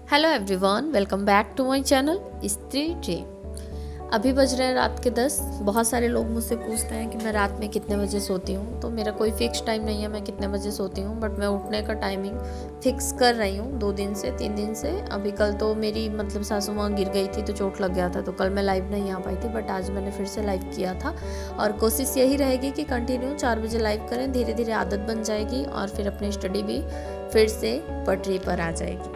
Hello everyone, welcome back to my channel Stree day. अभी बज रहे हैं रात के 10। बहुत सारे लोग मुझसे पूछते हैं कि मैं रात में कितने बजे सोती हूँ। तो मेरा कोई फिक्स टाइम नहीं है मैं कितने बजे सोती हूँ, बट मैं उठने का टाइमिंग फिक्स कर रही हूँ 3 दिन से। अभी कल तो मेरी सासू माँ गिर गई थी तो चोट लग गया था, तो कल मैं लाइव नहीं आ पाई थी, बट आज मैंने फिर से लाइव किया था। और कोशिश यही रहेगी कि कंटिन्यू 4 बजे लाइव करें, धीरे धीरे आदत बन जाएगी और फिर अपनी स्टडी भी फिर से पटरी पर आ जाएगी।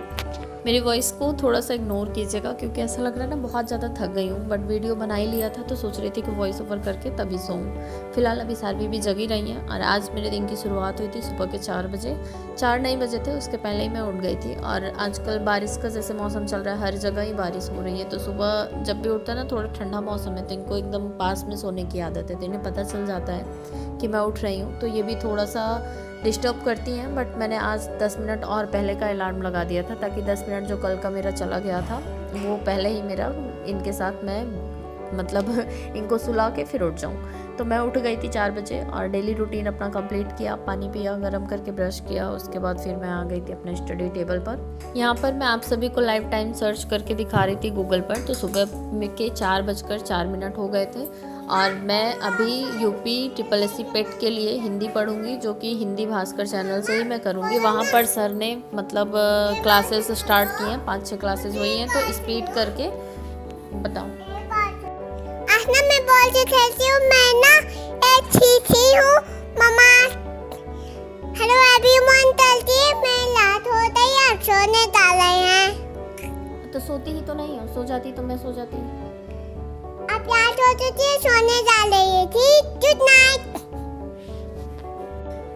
मेरी वॉइस को थोड़ा सा इग्नोर कीजिएगा क्योंकि ऐसा लग रहा है ना बहुत ज़्यादा थक गई हूँ, बट वीडियो बना ही लिया था तो सोच रही थी कि वॉइस ओवर करके तभी सोऊं। फिलहाल अभी सारवी भी जगी रही हैं और आज मेरे दिन की शुरुआत हुई थी सुबह के 4 बजे। 4 नहीं बजे थे, उसके पहले ही मैं उठ गई थी। और आजकल बारिश का जैसे मौसम चल रहा है, हर जगह ही बारिश हो रही है, तो सुबह जब भी उठता है ना थोड़ा ठंडा मौसम है तो इनको एकदम पास में सोने की आदत है, तो इन्हें पता चल जाता है कि मैं उठ रही हूँ, तो ये भी थोड़ा सा डिस्टर्ब करती हैं। बट मैंने आज 10 मिनट और पहले का अलार्म लगा दिया था ताकि 10 मिनट जो कल का मेरा चला गया था वो पहले ही मेरा इनके साथ मैं इनको सुला के फिर उठ जाऊं। तो मैं उठ गई थी 4 बजे और डेली रूटीन अपना कंप्लीट किया, पानी पिया, गर्म करके ब्रश किया, उसके बाद फिर मैं आ गई थी अपने स्टडी टेबल पर। यहाँ पर मैं आप सभी को लाइव टाइम सर्च करके दिखा रही थी गूगल पर। तो सुबह के 4:04 हो गए थे और मैं अभी यूपी SSC पेट के लिए हिंदी पढ़ूंगी, जो कि हिंदी भास्कर चैनल से ही मैं करूंगी। वहाँ पर सर ने क्लासेस स्टार्ट किए हैं, 5-6 क्लासेस हुई हैं, तो स्पीड करके बताओ। आज ना मैं बॉल से खेलती हूँ, मैं ना एक चींटी हूँ मम्मा। हेलो एवरीवन, चलती है, मैं रात होते ही आप सोने डाल रहे हैं। तो सोती ही तो नहीं हो, सो जाती तो मैं सो जाती। आप रात होते थे सोने डाल रही थी। Good night.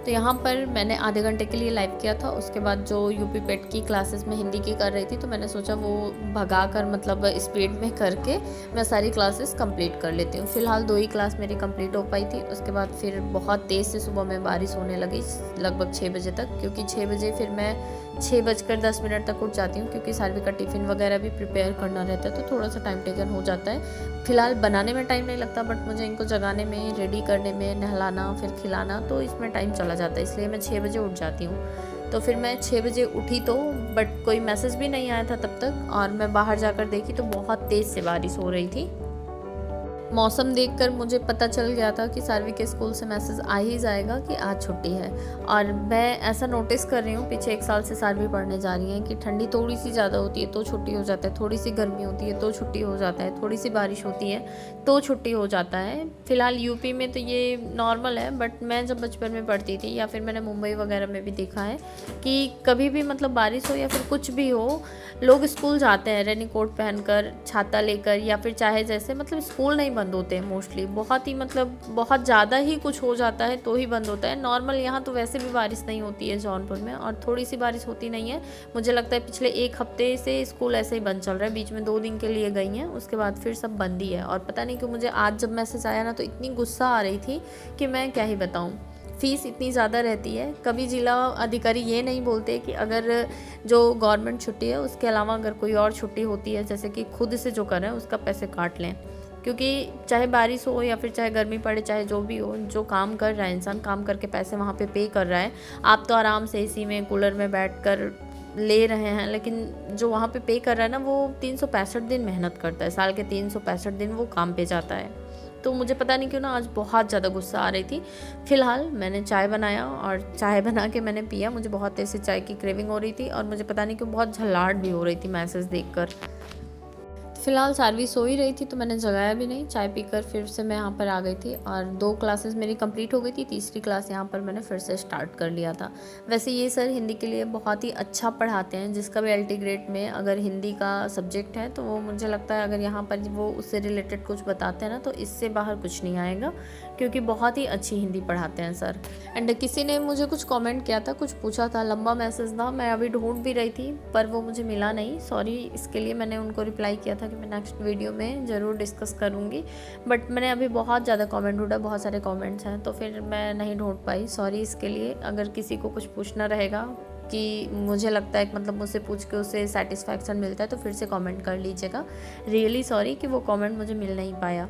तो यहाँ पर मैंने आधे घंटे के लिए लाइव किया था। उसके बाद जो यूपी पेट की क्लासेस में हिंदी की कर रही थी, तो मैंने सोचा वो भगा कर स्पीड में करके मैं सारी क्लासेस कंप्लीट कर लेती हूँ। फिलहाल 2 ही क्लास मेरी कंप्लीट हो पाई थी। उसके बाद फिर बहुत तेज़ से सुबह में बारिश होने लगी लगभग 6 बजे तक, क्योंकि 6 बजे फिर मैं 6:10 तक उठ जाती हूँ, क्योंकि सारवी का टिफ़िन वगैरह भी प्रिपेयर करना रहता है, तो थोड़ा सा टाइम टेकन हो जाता है। फिलहाल बनाने में टाइम नहीं लगता, बट मुझे इनको जगाने में, रेडी करने में, नहलाना फिर खिलाना, तो इसमें टाइम चला जाता है, इसलिए मैं 6 बजे उठ जाती हूँ। तो फिर मैं 6 बजे उठी तो बट कोई मैसेज भी नहीं आया था तब तक, और मैं बाहर जाकर देखी तो बहुत तेज़ से बारिश हो रही थी। मौसम देखकर मुझे पता चल गया था कि सारवी के स्कूल से मैसेज आ ही जाएगा कि आज छुट्टी है। और मैं ऐसा नोटिस कर रही हूँ, पीछे 1 साल से सारवी पढ़ने जा रही है, कि ठंडी थोड़ी सी ज़्यादा होती है तो छुट्टी हो जाता है, थोड़ी सी गर्मी होती है तो छुट्टी हो जाता है, थोड़ी सी बारिश होती है तो छुट्टी हो जाता है। फिलहाल यूपी में तो ये नॉर्मल है, बट मैं जब बचपन में पढ़ती थी या फिर मैंने मुंबई वगैरह में भी देखा है कि कभी भी बारिश हो या फिर कुछ भी हो, लोग स्कूल जाते हैं रेनी कोट पहनकर, छाता लेकर, या फिर चाहे जैसे स्कूल नहीं बंद होते हैं मोस्टली। बहुत ही बहुत ज़्यादा ही कुछ हो जाता है तो ही बंद होता है। नॉर्मल यहाँ तो वैसे भी बारिश नहीं होती है जौनपुर में, और थोड़ी सी बारिश होती नहीं है। मुझे लगता है पिछले 1 हफ्ते से स्कूल ऐसे ही बंद चल रहा है, बीच में 2 दिन के लिए गई हैं, उसके बाद फिर सब बंद ही है। और पता नहीं क्यों मुझे आज जब मैसेज आया ना तो इतनी गुस्सा आ रही थी कि मैं क्या ही बताऊँ। फ़ीस इतनी ज़्यादा रहती है, कभी जिला अधिकारी ये नहीं बोलते कि अगर जो गवर्नमेंट छुट्टी है उसके अलावा अगर कोई और छुट्टी होती है, जैसे कि खुद से जो करें उसका पैसे काट लें, क्योंकि चाहे बारिश हो या फिर चाहे गर्मी पड़े, चाहे जो भी हो, जो काम कर रहा है इंसान, काम करके पैसे वहाँ पे कर रहा है। आप तो आराम से एसी में, कूलर में बैठकर ले रहे हैं, लेकिन जो वहाँ पे कर रहा है ना, वो 365 दिन मेहनत करता है, साल के 365 दिन वो काम पे जाता है। तो मुझे पता नहीं क्यों ना आज बहुत ज़्यादा गुस्सा आ रही थी। फिलहाल मैंने चाय बनाया और चाय बना के मैंने पिया। मुझे बहुत तेज़ से चाय की क्रेविंग हो रही थी और मुझे पता नहीं क्यों बहुत झल्लाहट भी हो रही थी मैसेज देखकर। फिलहाल सारवी सो ही रही थी तो मैंने जगाया भी नहीं। चाय पीकर फिर से मैं यहाँ पर आ गई थी और 2 क्लासेस मेरी कंप्लीट हो गई थी। तीसरी क्लास यहाँ पर मैंने फिर से स्टार्ट कर लिया था। वैसे ये सर हिंदी के लिए बहुत ही अच्छा पढ़ाते हैं, जिसका भी LT ग्रेड में अगर हिंदी का सब्जेक्ट है तो वो मुझे लगता है अगर यहाँ पर वो उससे रिलेटेड कुछ बताते हैं ना तो इससे बाहर कुछ नहीं आएगा, क्योंकि बहुत ही अच्छी हिंदी पढ़ाते हैं सर। एंड किसी ने मुझे कुछ कमेंट किया था, कुछ पूछा था, लंबा मैसेज था, मैं अभी ढूंढ भी रही थी पर वो मुझे मिला नहीं। सॉरी, इसके लिए मैंने उनको रिप्लाई किया था कि मैं नेक्स्ट वीडियो में ज़रूर डिस्कस करूँगी, बट मैंने अभी बहुत ज़्यादा कमेंट ढूंढा, बहुत सारे कमेंट्स हैं, तो फिर मैं नहीं ढूंढ पाई। सॉरी इसके लिए। अगर किसी को कुछ पूछना रहेगा कि मुझे लगता है मुझसे पूछ के उसे सेटिस्फैक्शन मिलता है तो फिर से कमेंट कर लीजिएगा। रियली सॉरी कि वो कमेंट मुझे मिल नहीं पाया।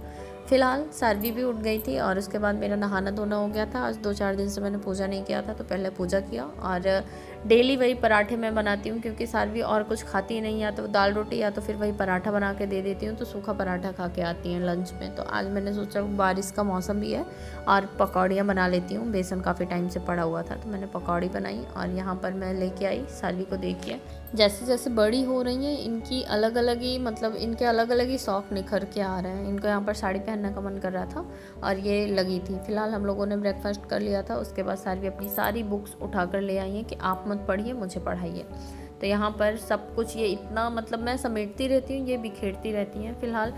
फिलहाल सारवी भी उठ गई थी और उसके बाद मेरा नहाना धोना हो गया था। आज 2-4 दिन से मैंने पूजा नहीं किया था, तो पहले पूजा किया और डेली वही पराठे मैं बनाती हूँ क्योंकि सारवी और कुछ खाती नहीं, या तो दाल रोटी या तो फिर वही पराठा बना के दे देती हूँ, तो सूखा पराठा खा के आती हैं लंच में। तो आज मैंने सोचा बारिश का मौसम भी है और पकौड़ियाँ बना लेती हूँ। बेसन काफ़ी टाइम से पड़ा हुआ था तो मैंने पकौड़ी बनाई और यहाँ पर मैं लेके आई। सारवी को देखिए जैसे जैसे बड़ी हो रही हैं इनकी अलग अलग ही मतलब इनके अलग अलग ही शौक निखर के आ रहे हैं। इनको यहाँ पर साड़ी पहनने का मन कर रहा था और ये लगी थी। फिलहाल हम लोगों ने ब्रेकफास्ट कर लिया था, उसके बाद सारवी अपनी सारी बुक्स उठा कर ले आई हैं कि आप मत पढ़िए, मुझे पढ़ाइए। तो यहाँ पर सब कुछ ये इतना मतलब मैं समेटती रहती हूँ, ये बिखेरती रहती हैं। फिलहाल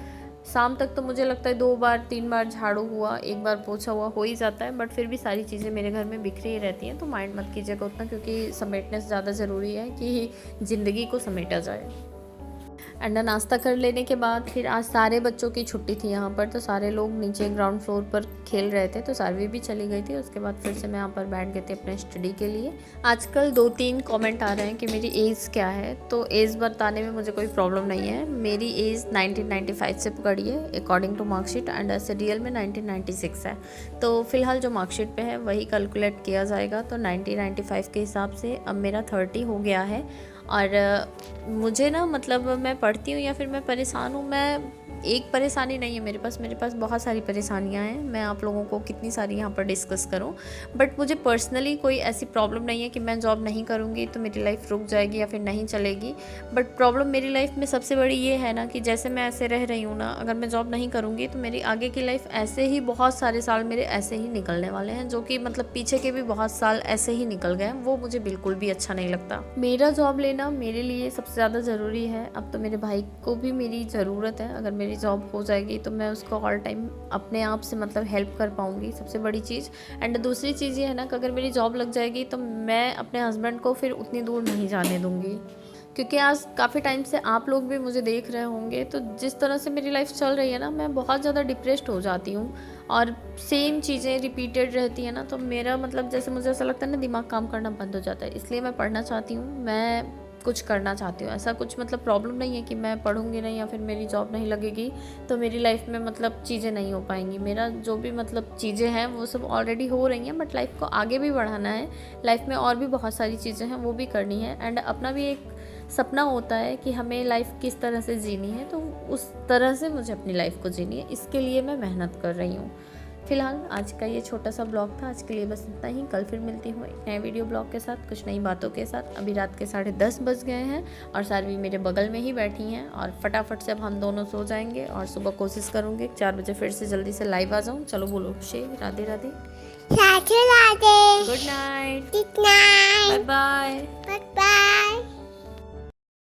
शाम तक तो मुझे लगता है 2 बार 3 बार झाड़ू हुआ, 1 बार पोछा हुआ हो ही जाता है, बट फिर भी सारी चीज़ें मेरे घर में बिखरी ही रहती हैं। तो माइंड मत कीजिएगा उतना, क्योंकि समेटने से ज़्यादा ज़रूरी है कि ज़िंदगी को समेटा जाए। एंड नाश्ता कर लेने के बाद फिर आज सारे बच्चों की छुट्टी थी यहाँ पर, तो सारे लोग नीचे ग्राउंड फ्लोर पर खेल रहे थे, तो सारवी भी चली गई थी। उसके बाद फिर से मैं यहाँ पर बैठ गई थी अपने स्टडी के लिए। आजकल 2-3 कमेंट आ रहे हैं कि मेरी एज क्या है, तो एज बताने में मुझे कोई प्रॉब्लम नहीं है। मेरी एज 1995 से पकड़ी है अकॉर्डिंग टू मार्कशीट, एंड ऐसे रियल में 1996 है। तो फिलहाल जो मार्कशीट पे है वही कैलकुलेट किया जाएगा। तो 1995 के हिसाब से अब मेरा 30 हो गया है। और मुझे ना मतलब मैं पढ़ती हूँ या फिर मैं परेशान हूँ, मैं एक परेशानी नहीं है मेरे पास बहुत सारी परेशानियाँ हैं। मैं आप लोगों को कितनी सारी यहाँ पर डिस्कस करूँ, बट मुझे पर्सनली कोई ऐसी प्रॉब्लम नहीं है कि मैं जॉब नहीं करूँगी तो मेरी लाइफ रुक जाएगी या फिर नहीं चलेगी। बट प्रॉब्लम मेरी लाइफ में सबसे बड़ी ये है ना कि जैसे मैं ऐसे रह रही हूँ ना, अगर मैं जॉब नहीं करूँगी तो मेरी आगे की लाइफ ऐसे ही बहुत सारे साल मेरे ऐसे ही निकलने वाले हैं, जो कि मतलब पीछे के भी बहुत साल ऐसे ही निकल गए हैं। वो मुझे बिल्कुल भी अच्छा नहीं लगता। मेरा जॉब लेना मेरे लिए सबसे ज़्यादा ज़रूरी है। अब तो मेरे भाई को भी मेरी ज़रूरत है। अगर मेरी जॉब हो जाएगी तो मैं उसको ऑल टाइम अपने आप से मतलब हेल्प कर पाऊँगी, सबसे बड़ी चीज़। एंड दूसरी चीज़ ये है ना कि अगर मेरी जॉब लग जाएगी तो मैं अपने हस्बैंड को फिर उतनी दूर नहीं जाने दूँगी, क्योंकि आज काफ़ी टाइम से आप लोग भी मुझे देख रहे होंगे, तो जिस तरह से मेरी लाइफ चल रही है ना, मैं बहुत ज़्यादा डिप्रेस्ड हो जाती हूँ और सेम चीज़ें रिपीटेड रहती हैं ना, तो मेरा मतलब जैसे मुझे ऐसा लगता है ना दिमाग काम करना बंद हो जाता है। इसलिए मैं पढ़ना चाहती हूँ, मैं कुछ करना चाहती हूँ। ऐसा कुछ मतलब प्रॉब्लम नहीं है कि मैं पढ़ूंगी नहीं या फिर मेरी जॉब नहीं लगेगी तो मेरी लाइफ में मतलब चीज़ें नहीं हो पाएंगी। मेरा जो भी मतलब चीज़ें हैं वो सब ऑलरेडी हो रही हैं, बट लाइफ को आगे भी बढ़ाना है। लाइफ में और भी बहुत सारी चीज़ें हैं वो भी करनी है। एंड अपना भी एक सपना होता है कि हमें लाइफ किस तरह से जीनी है, तो उस तरह से मुझे अपनी लाइफ को जीनी है। इसके लिए मैं मेहनत कर रही हूँ। फिलहाल आज का ये छोटा सा ब्लॉग था, आज के लिए बस इतना ही। कल फिर मिलती हूँ एक नए वीडियो ब्लॉग के साथ, कुछ नई बातों के साथ। अभी रात के 10:30 बज गए हैं और सारवी मेरे बगल में ही बैठी हैं और फटाफट से अब हम दोनों सो जाएंगे और सुबह कोशिश करूँगी 4 बजे फिर से जल्दी से लाइव आ जाऊँ। चलो बोलो शे, Radhe Radhe, Radhe Radhe, good night, good night, bye bye. Bye bye.